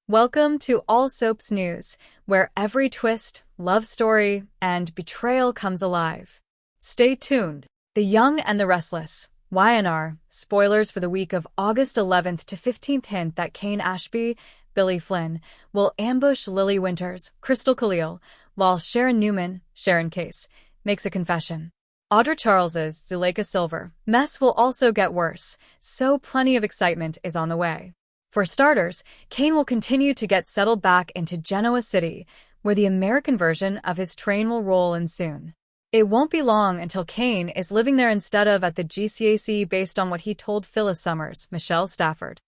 Welcome to All Soaps News, where every twist, love story, and betrayal comes alive. Stay tuned. The Young and the Restless, Y&R, spoilers for the week of August 11th to 15th hint that Kane Ashby, Billy Flynn, will ambush Lily Winters, Crystal Khalil, while Sharon Newman, Sharon Case, makes a confession. Audra Charles's Zuleika Silver mess will also get worse, so plenty of excitement is on the way. For starters, Kane will continue to get settled back into Genoa City, where the American version of his train will roll in soon. It won't be long until Kane is living there instead of at the GCAC based on what he told Phyllis Summers, Michelle Stafford.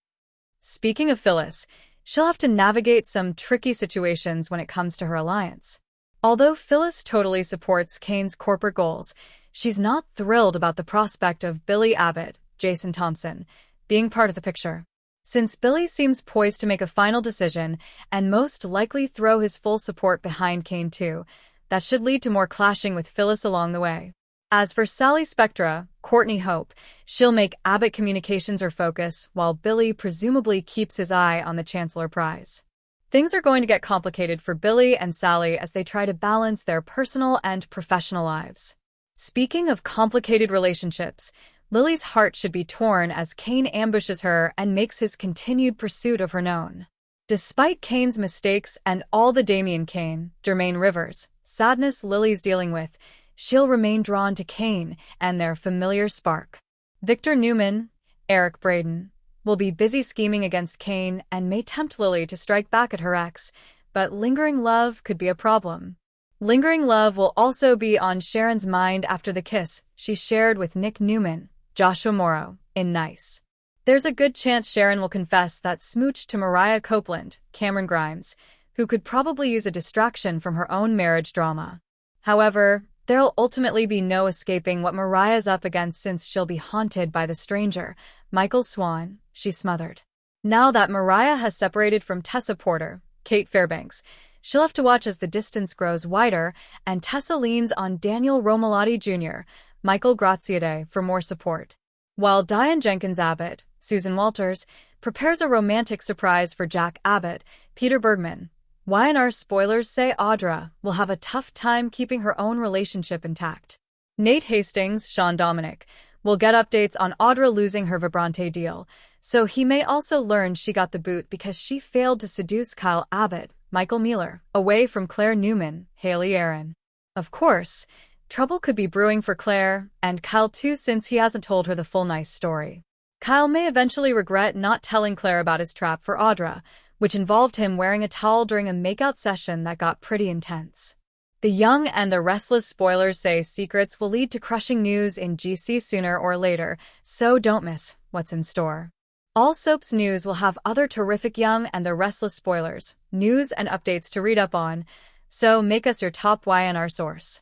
Speaking of Phyllis, she'll have to navigate some tricky situations when it comes to her alliance. Although Phyllis totally supports Kane's corporate goals, she's not thrilled about the prospect of Billy Abbott, Jason Thompson, being part of the picture. Since Billy seems poised to make a final decision and most likely throw his full support behind Kane too, that should lead to more clashing with Phyllis along the way. As for Sally Spectra, Courtney Hope, she'll make Abbott communications her focus, while Billy presumably keeps his eye on the Chancellor Prize. Things are going to get complicated for Billy and Sally as they try to balance their personal and professional lives. Speaking of complicated relationships, Lily's heart should be torn as Kane ambushes her and makes his continued pursuit of her known. Despite Kane's mistakes and all the Damian Kane, Jermaine Rivers, sadness Lily's dealing with, she'll remain drawn to Kane and their familiar spark. Victor Newman, Eric Braden, will be busy scheming against Kane and may tempt Lily to strike back at her ex, but lingering love could be a problem. Lingering love will also be on Sharon's mind after the kiss she shared with Nick Newman, Joshua Morrow, in Nice. There's a good chance Sharon will confess that smooch to Mariah Copeland, Cameron Grimes, who could probably use a distraction from her own marriage drama. However, there'll ultimately be no escaping what Mariah's up against since she'll be haunted by the stranger, Michael Swan, she smothered. Now that Mariah has separated from Tessa Porter, Kate Fairbanks, she'll have to watch as the distance grows wider and Tessa leans on Daniel Romalotti Jr., Michael Graziadei for more support. While Diane Jenkins Abbott, Susan Walters, prepares a romantic surprise for Jack Abbott, Peter Bergman, Y&R spoilers say Audra will have a tough time keeping her own relationship intact. Nate Hastings, Sean Dominic, will get updates on Audra losing her Vibrante deal, so he may also learn she got the boot because she failed to seduce Kyle Abbott, Michael Mueller, away from Claire Newman, Haley Aaron. Of course, trouble could be brewing for Claire, and Kyle too since he hasn't told her the full nice story. Kyle may eventually regret not telling Claire about his trap for Audra, which involved him wearing a towel during a makeout session that got pretty intense. The Young and the Restless spoilers say secrets will lead to crushing news in GC sooner or later, so don't miss what's in store. All Soaps News will have other terrific Young and the Restless spoilers, news and updates to read up on, so make us your top Y&R source.